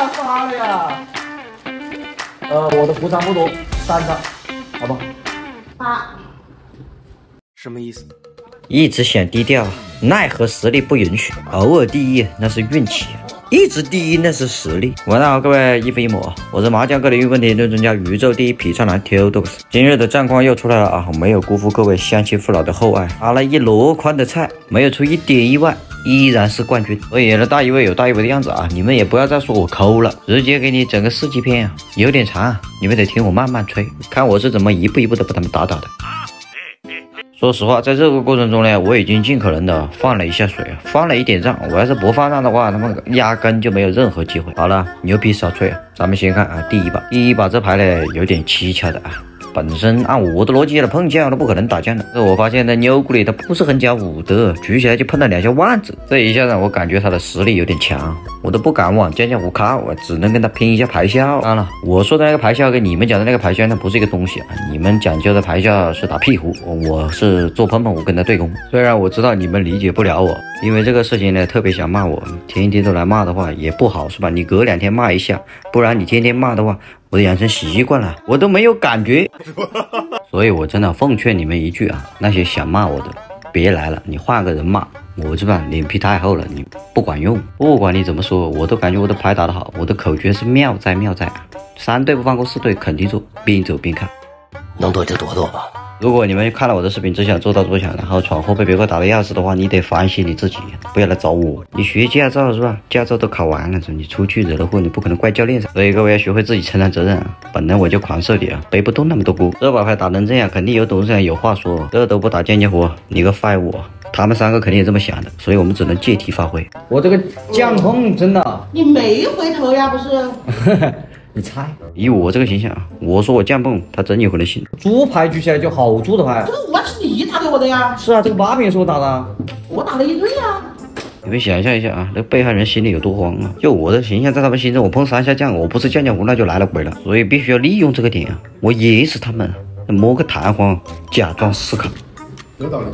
发了呀。我的副餐不多，3张，好不好？好。什么意思？一直想低调，奈何实力不允许。偶尔第一那是运气，一直第一那是实力。晚上好，各位一分一抹，我是麻将各领域问题论专家、宇宙第一劈柴男 Todos。今日的战况又出来了啊！没有辜负各位乡亲父老的厚爱，打了一箩筐的菜，没有出一点意外，依然是冠军。所以呢，大一位有大一位的样子啊！你们也不要再说我抠了，直接给你整个4级片啊，有点长，你们得听我慢慢吹，看我是怎么一步一步的把他们打倒的。说实话，在这个过程中呢，我已经尽可能的放了一下水，放了一点账。我要是不放账的话，他们压根就没有任何机会。好了，牛皮少吹，咱们先看啊，第一把这牌呢有点蹊跷的啊。本身按我的逻辑了，碰将都不可能打将的。这我发现那妞姑里他不是很讲武德，举起来就碰了2下腕子。这一下让我感觉他的实力有点强，我都不敢往将将胡靠，我只能跟他拼一下牌效。当然了，我说的那个牌效跟你们讲的那个牌效那不是一个东西啊。你们讲究的牌效是打屁股，我是做碰碰，我跟他对攻。虽然我知道你们理解不了我，因为这个事情呢特别想骂我，天天都来骂的话也不好是吧？你隔2天骂一下，不然你天天骂的话，我都养成习惯了，我都没有感觉。所以我真的奉劝你们一句啊，那些想骂我的别来了，你换个人骂我是吧？脸皮太厚了，你不管用。不管你怎么说，我都感觉我的牌打得好，我的口诀是妙在妙在啊，3对不放过4对肯定做，边走边看，能躲就躲躲吧。如果你们看了我的视频只想做到多强，然后闯祸被别个打得要死的话，你得反省你自己，不要来找我。你学驾照是吧？驾照都考完了，你出去惹了祸，你不可能怪教练噻。所以各位要学会自己承担责任啊！本来我就狂射的啊，背不动那么多锅。这把牌打成这样，肯定有董事长有话说，这都不打将将活，你个废物！他们3个肯定也这么想的，所以我们只能借题发挥。我这个将碰真的，你没回头呀，不是？你猜？以我这个形象，我说我将碰，他真有可能信。猪牌举起来就好猪的牌，这个5万是你打给我的呀？是啊，这个8饼也是我打的。我打了1对呀。你们想象一下啊，那被害人心里有多慌啊！就我的形象在他们心中，我碰3下将，我不是将将胡那就来了鬼了。所以必须要利用这个点啊，我噎死他们，摸个弹簧，假装思考。有道理，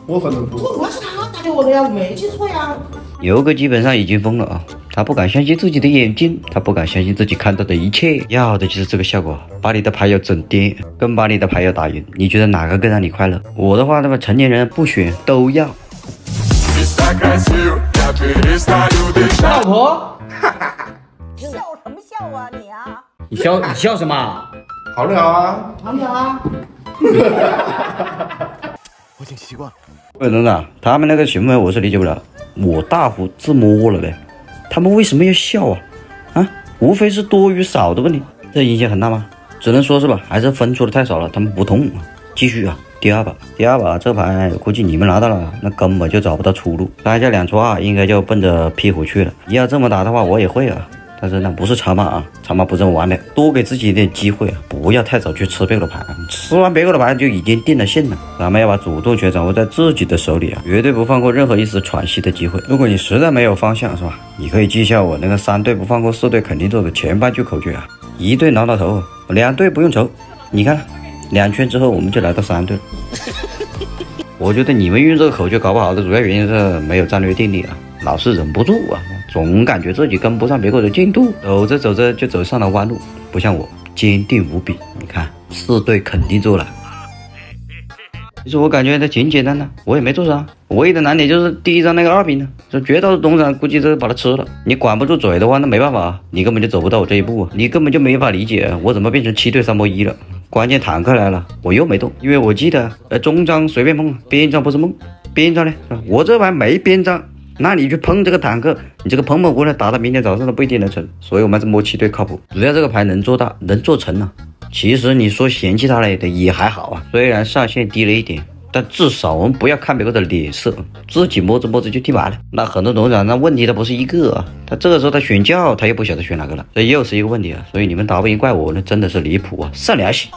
我反正不。这5万是他打给我的呀，我没记错呀。牛哥基本上已经疯了啊！他不敢相信自己的眼睛，他不敢相信自己看到的一切，要的就是这个效果，把你的牌要整颠，跟把你的牌要打赢。你觉得哪个更让你快乐？我的话，那么成年人不选都要。老婆，笑什么笑啊你啊？你笑什么？好聊啊，好聊啊。我已经习惯了。不是的，他们那个行为我是理解不了。我大呼自摸了呗，他们为什么要笑啊？啊，无非是多与少的问题，这影响很大吗？只能说是吧，还是分出的太少了，他们不痛。继续啊，第二把这牌估计你们拿到了，那根本就找不到出路。3下2出2，应该就奔着屁股去了。你要这么打的话，我也会啊。但是那不是茶马啊，茶马不这么玩的，多给自己一点机会啊，不要太早去吃别个的牌，吃完别个的牌就已经定了性了。咱们要把主动权掌握在自己的手里啊，绝对不放过任何一丝喘息的机会。如果你实在没有方向是吧，你可以记下我那个3对不放过4对肯定做的前半句口诀啊，1对挠挠头，2对不用愁。你看2圈之后我们就来到3对了。我觉得你们用这个口诀搞不好的主要原因是没有战略定力啊，老是忍不住啊，总感觉自己跟不上别个的进度，走着走着就走上了弯路，不像我坚定无比。你看4对肯定做了，其实我感觉它挺简单的，我也没做啥，唯一的难点就是第一张那个2饼呢，这绝招董事长估计是把它吃了。你管不住嘴的话，那没办法，你根本就走不到我这一步啊，你根本就没法理解我怎么变成7对3摸1了。关键坦克来了，我又没动，因为我记得中张随便碰，边张不是梦，边张呢，我这牌没边张，那你去碰这个坦克，你这个碰碰胡呢，打到明天早上都不一定能成。所以我们是摸7对靠谱，只要这个牌能做大，能做成啊。其实你说嫌弃他来的也还好啊，虽然上限低了一点，但至少我们不要看别个的脸色，自己摸着摸着就踢完了。那很多董事长那问题他不是一个啊，他这个时候他选教他又不晓得选哪个了，这又是一个问题啊。所以你们打不赢怪我，那真的是离谱啊，上良心。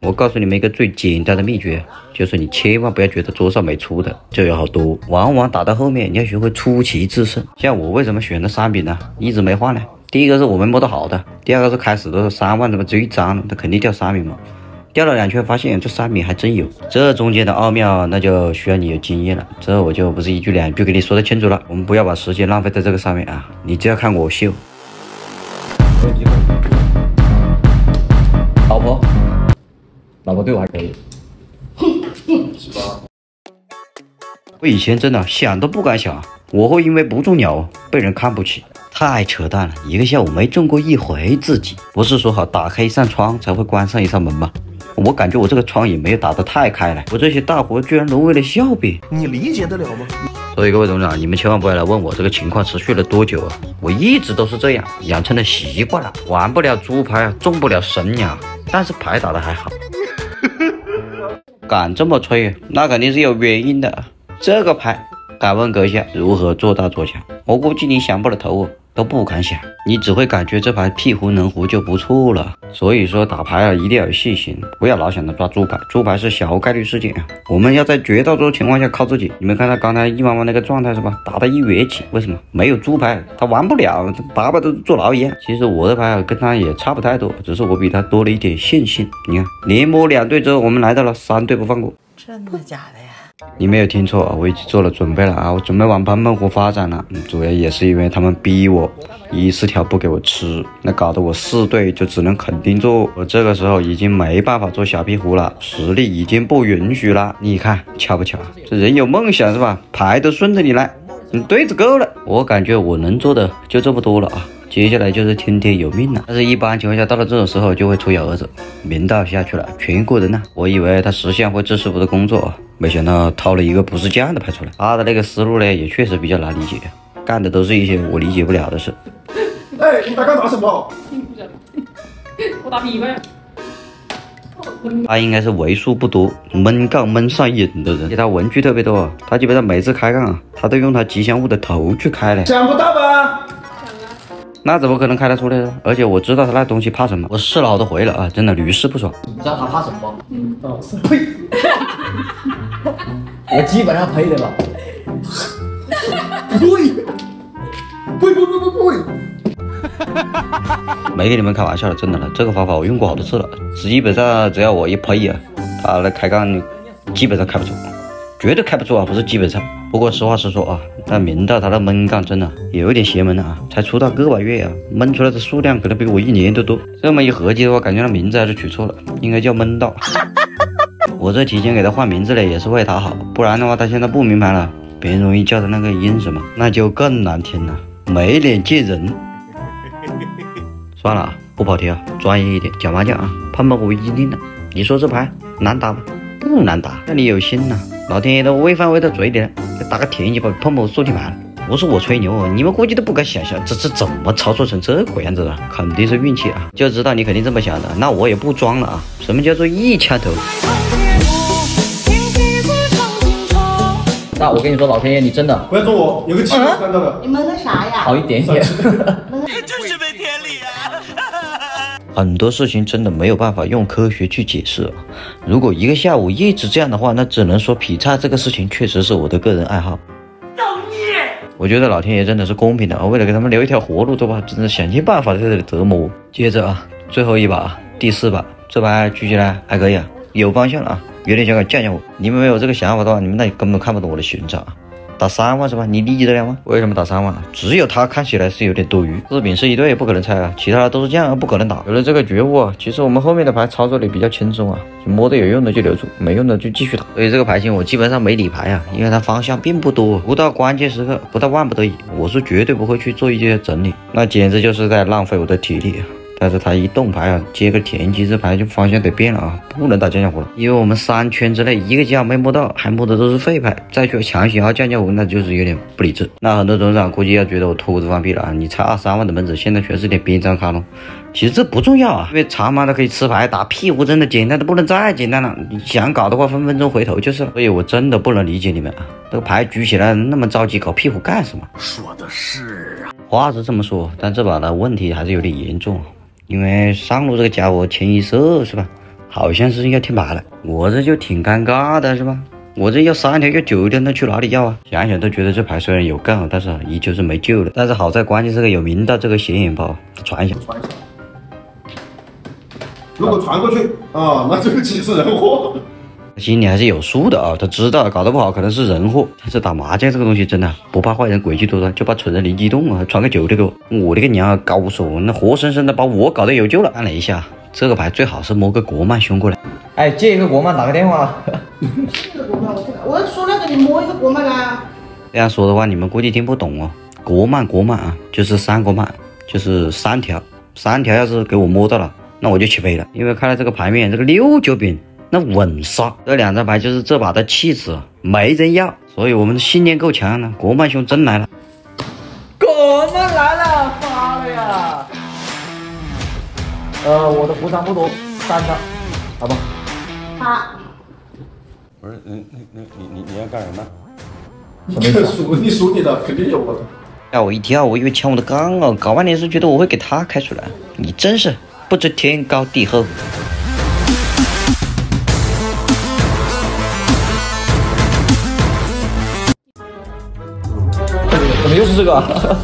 我告诉你们一个最简单的秘诀，就是你千万不要觉得桌上没出的就有好多，往往打到后面你要学会出奇制胜。像我为什么选了3饼呢？一直没换呢？第一个是我们摸得好的，第二个是开始都是3万，怎么只有1张呢？他肯定掉3饼嘛。掉了2圈，发现这3米还真有。这中间的奥妙，那就需要你有经验了。这我就不是一句2句给你说得清楚了。我们不要把时间浪费在这个上面啊！你只要看我秀。有机会。老婆对我还可以。是吧？我以前真的想都不敢想，我会因为不中鸟被人看不起，太扯淡了！一个下午没中过1回自己，不是说好打开一扇窗才会关上一扇门吗？我感觉我这个窗也没有打得太开来，我这些大活居然沦为了笑柄，你理解得了吗？所以各位董事长，你们千万不要来问我这个情况持续了多久啊！我一直都是这样，养成了习惯了，玩不了猪牌啊，中不了神鸟，但是牌打得还好。敢这么吹，那肯定是有原因的。这个牌，敢问阁下如何做大做强？我估计你想不了头哦，都不敢想，你只会感觉这牌屁胡能胡就不错了。所以说打牌啊，一定要有细心，不要老想着抓猪牌，猪牌是小概率事件啊。我们要在绝大多数情况下靠自己。你们看他刚才一毛毛那个状态是吧？打得一跃起，为什么？没有猪牌，他玩不了，打把都坐牢一样。其实我的牌啊，跟他也差不太多，只是我比他多了一点线性。你看，连摸2对之后，我们来到了3对不放过。真的假的呀？你没有听错，我已经做了准备了啊！我准备往喷喷湖发展了，主要也是因为他们逼我，14条不给我吃，那搞得我4对就只能肯定做。我这个时候已经没办法做小壁湖了，实力已经不允许了。你看巧不巧？这人有梦想是吧？牌都顺着你来，你对子够了。我感觉我能做的就这么多了啊！接下来就是听天由命了。但是一般情况下到了这种时候就会出幺蛾子，明道下去了，全过人了。我以为他实现会支持我的工作，没想到掏了一个不是这样的牌出来。他的那个思路呢，也确实比较难理解，干的都是一些我理解不了的事。哎，你刚刚打什么？我打比呗。他应该是为数不多闷杠闷上瘾的人，而且他文具特别多，他基本上每次开杠啊，他都用他吉祥物的头去开嘞。想不到吧？那怎么可能开得出来呢？而且我知道他那东西怕什么，我试了好多回了啊，真的屡试不爽。你知道他怕什么？呸！我基本上赔的了。没跟你们开玩笑了，真的了，这个方法我用过好多次了，基本上只要我一呸啊，他的开杠基本上开不出，绝对开不出啊，不是基本上。不过实话实说啊，那明道他的闷杠真的有一点邪门了啊，才出道个把月啊，闷出来的数量可能比我1年都多。这么一合计的话，感觉他名字还是取错了，应该叫闷道。我这提前给他换名字了，也是为他好，不然的话他现在不明白了，别人容易叫他那个音什么，那就更难听了，没脸见人。算了，不跑题啊，专业一点，讲麻将啊，喷喷湖已经定了。你说这牌难打吗？不难打，那你有心呐，老天爷都喂饭喂到嘴里了，打个田鸡把喷喷湖输地盘了。不是我吹牛啊，你们估计都不敢想象这怎么操作成这个样子的，肯定是运气啊！就知道你肯定这么想的，那我也不装了啊！什么叫做一枪头？那我跟你说，老天爷，你真的不要揍我，有个气我看到了。你闷个啥呀？好一点点。很多事情真的没有办法用科学去解释啊！如果一个下午一直这样的话，那只能说劈叉这个事情确实是我的个人爱好。我觉得老天爷真的是公平的啊，为了给他们留一条活路，对吧？真的想尽办法在这里折磨。接着啊，最后一把，第4把，这把举起来还可以啊，有方向了啊，有点想敢降降我。你们没有这个想法的话，你们那根本看不懂我的寻找啊。打3万是吧？你理解得了吗？为什么打3万？只有他看起来是有点多余，4饼是一对，不可能拆啊，其他的都是这样，不可能打。有了这个觉悟啊，其实我们后面的牌操作里比较轻松啊，就摸得有用的就留住，没用的就继续打。所以这个牌型我基本上没理牌啊，因为它方向并不多，不到关键时刻，不到万不得已，我是绝对不会去做一些整理，那简直就是在浪费我的体力啊。但是他一动牌啊，接个田鸡，这牌就方向得变了啊，不能打降降湖了。因为我们3圈之内一个家没摸到，还摸的都是废牌，再去强行要降降湖，那就是有点不理智。那很多董事长估计要觉得我秃子放屁了啊！你才23万的门子，现在全是点边张卡龙。其实这不重要啊，因为长妈的可以吃牌，打屁股真的简单的不能再简单了。你想搞的话，分分钟回头就是了。所以我真的不能理解你们啊，这个牌举起来那么着急搞屁股干什么？说的是啊，话是这么说，但这把的问题还是有点严重。因为上路这个家伙前一射是吧，好像是要听牌了，我这就挺尴尬的是吧？我这要3条要9条，那去哪里要啊？想想都觉得这牌虽然有杠，但是依旧是没救了。但是好在关键是个有明道这个显眼包，传一下。如果传过去啊，那这个鸡是人货。心里还是有数的啊，他知道搞得不好可能是人祸。但是打麻将这个东西真的不怕坏人诡计多端，就怕蠢人灵机动啊！传个9的给我，我的个娘，高手，那活生生的把我搞得有救了。按了一下，这个牌最好是摸个国漫兄过来。哎，借一个国漫打个电话。我说那个你摸一个国漫啊。这样说的话，你们估计听不懂哦。国漫啊，就是3国漫，就是3条，3条要是给我摸到了，那我就起飞了。因为看了这个牌面，这个6、9饼。那稳杀，这2张牌就是这把的气质，没人要，所以我们的信念够强呢。国漫兄真来了，国漫来了，发了呀！我的胡张不多，3张，好吧？好。不是，你要干什么？你输你的，肯定有我的。吓我一跳，我以为抢我的杠哦，搞半天是觉得我会给他开出来，你真是不知天高地厚。怎么又是这个？